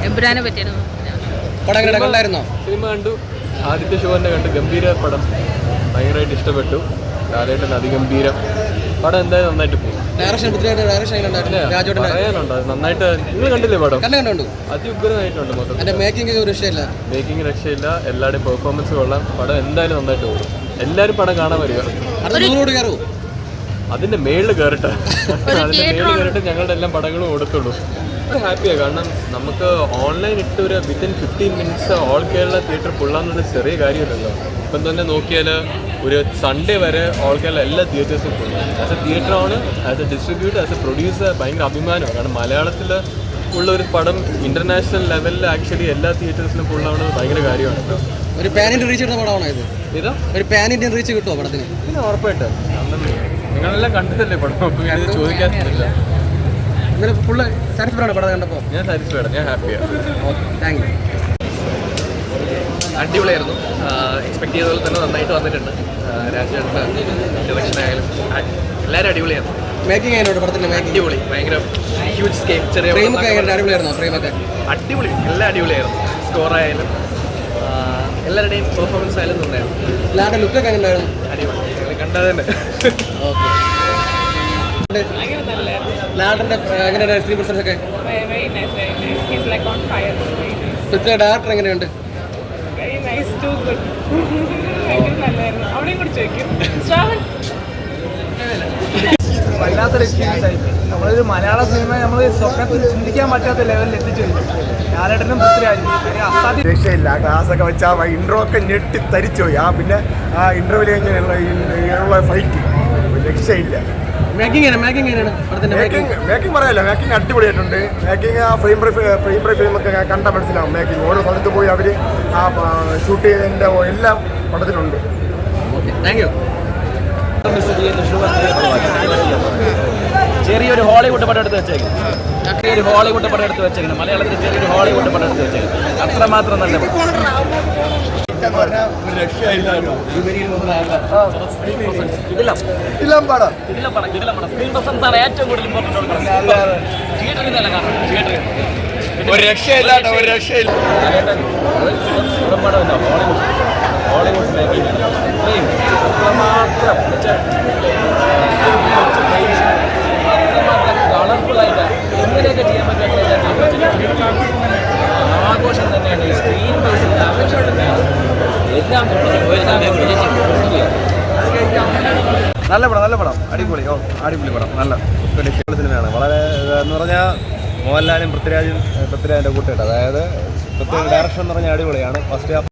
എമ്പുരാനെ പറ്റിയായിരുന്നു. Cinema കണ്ടു, ആദ്യത്തെ show തന്നെ കണ്ടു. ഗംഭീര പടം, ഭയങ്കരമായിട്ട് ഇഷ്ടപ്പെട്ടു. ലാലേട്ടൻ അതിഗംഭീരം പടം, എന്തായാലും നന്നായിട്ട് പോകും. പറയാനുണ്ട്, നന്നായിട്ട്. നിങ്ങൾ കണ്ടില്ലേ പടം? അതിഉഗ്രമായിട്ടുണ്ട്. മൊത്തം മേക്കിംഗ് രക്ഷയില്ല, എല്ലാവരുടെയും പെർഫോമൻസ് കൊള്ളാം. പടം എന്തായാലും നന്നായിട്ട് പോകും. എല്ലാവരും പടം കാണാൻ വരിക. അതിന്റെ മേളിൽ കയറിട്ട് ഞങ്ങളുടെ എല്ലാം പടങ്ങളും ഓടത്തുള്ളൂ. ഹാപ്പിയാണ്, കാരണം നമുക്ക് ഓൺലൈൻ ഇട്ട് ഒരു within 15 minutes all Kerala theatre ഫുള്ളാന്നുള്ള ചെറിയ കാര്യമില്ലല്ലോ. ഇപ്പം തന്നെ നോക്കിയാൽ ഒരു സൺഡേ വരെ ഓൾ കേരള എല്ലാ തിയേറ്റേഴ്സും ഫുള്ള്. ആസ് എ തിയേറ്റർ ആണ്, as A distributor, as A producer ഭയങ്കര അഭിമാനമാണ്. കാരണം മലയാളത്തിൽ ഉള്ള ഒരു പടം ഇൻ്റർനാഷണൽ ലെവലിൽ ആക്ച്വലി എല്ലാ തിയേറ്റേഴ്സിനും ഫുള്ളാവുന്നത് ഭയങ്കര കാര്യമാണ് കേട്ടോ. ഒരു പാൻ ഇന്ത്യൻ റീച്ച് കിട്ടുന്ന പടമാണോ ഇത്? ഇതാ ഒരു പാൻ ഇന്ത്യൻ റീച്ച് കിട്ടുമോ പടത്തിന്? പിന്നെ ഉറപ്പായിട്ട്. നിങ്ങളെല്ലാം കണ്ടിട്ടല്ലേ പടം, ഞാൻ ചോദിക്കാത്തില്ല. ഫുള്ള് സാറ്റിസ്ഫൈഡ് ആണ് പടം കണ്ടപ്പോൾ? ഞാൻ സാറ്റിസ്ഫൈഡ്, ഞാൻ ഹാപ്പിയാണ്. Thank you. അടിപൊളിയായിരുന്നു. എക്സ്പെക്ട് ചെയ്ത പോലെ തന്നെ നന്നായിട്ട് വന്നിട്ടുണ്ട്. രാജേട്ടൻ്റെ ഡയറക്ഷൻ ആയാലും എല്ലാവരും അടിപൊളിയാണ്. മേക്കിംഗ് ആയിരുന്നു പടത്തിൻ്റെ? അടിപൊളി, ഭയങ്കര ഹ്യൂജ് സ്കെയിൽ. ചെറിയ ഫ്രെയിമൊക്കെ അടിപൊളിയായിരുന്നു. ഫ്രെയിമൊക്കെ അടിപൊളി, എല്ലാം അടിപൊളിയായിരുന്നു. സ്കോറായാലും എല്ലാവരുടെയും പെർഫോമൻസ് ആയാലും നന്നായിരുന്നു. എല്ലാവരുടെ ലുക്കൊക്കെ ഉണ്ടായിരുന്നു അടിപൊളി, കണ്ടാൽ തന്നെ. ഓക്കെ. ലാഡറിന്റെ എങ്ങനെയാണ് സ്ക്രീൻ പ്രസൻസ് ഒക്കെ? ഡയറക്ടർ എങ്ങനെയുണ്ട്? വല്ലാത്തൊരു എക്സ്പീരിയൻസ് ആയി. നമ്മളൊരു മലയാള സിനിമ നമ്മൾ സ്വപ്നത്തിൽ ചിന്തിക്കാൻ പറ്റാത്ത ലെവലിൽ എത്തിച്ചു. ലാലേട്ടനും പൃഥ്വിരാജും രക്ഷയില്ല. ക്ലാസ്സൊക്കെ വെച്ചാൽ ഇൻട്രോ ഒക്കെ ഞെട്ടി തരിച്ചുപോയി. പിന്നെ ആ ഇൻ്റർവ്യൂവിൽ കഴിഞ്ഞുള്ള ഫൈറ്റ് രക്ഷയില്ല. മേക്കിംഗ് പറയല്ല, മേക്കിംഗ് അടിപൊളിയായിട്ടുണ്ട്. മേക്കിംഗ് ആ ഫ്രെയിം ബൈ ഫ്രെയിം ഒക്കെ കണ്ടാൽ മനസ്സിലാവും. മേക്കിംഗ് ഓരോ സ്ഥലത്ത് പോയി അവർ ആ ഷൂട്ട് ചെയ്തതിൻ്റെ എല്ലാം പടത്തിലുണ്ട്. Thank you. ചെറിയൊരു ഹോളിവുഡ് പടം എടുത്ത് വെച്ചേക്കുന്നു. ചെറിയൊരു ഹോളിവുഡ് പടം എടുത്ത് വെച്ചേക്കുന്നു. മലയാളത്തിൽ ചെറിയൊരു ഹോളിവുഡ് പടം എടുത്ത് വെച്ചേക്കുന്നു. അത്രമാത്രം നല്ല ഏറ്റവും കൂടുതൽ ഒരു രക്ഷയില്ല, ഒരു രക്ഷയില്ല. ഹോളിവുഡ് മേക്കിംഗ് അത്രമാത്രം കളർഫുള്ളായിട്ട് എങ്ങനെയൊക്കെ ചെയ്യാൻ പറ്റും. ആഘോഷം തന്നെയാണ് ഈ സ്ക്രീൻ ബേസിൽ എല്ലാം നല്ല പടം അടിപൊളി. അടിപൊളി പടം, നല്ല സിനിമയാണ്. വളരെ എന്ന് പറഞ്ഞാൽ മോഹൻലാലും പൃഥ്വിരാജിൻ്റെ കൂട്ടുകെട്ട്, അതായത് ഡയറക്ഷൻ എന്ന് പറഞ്ഞാൽ അടിപൊളിയാണ്. First half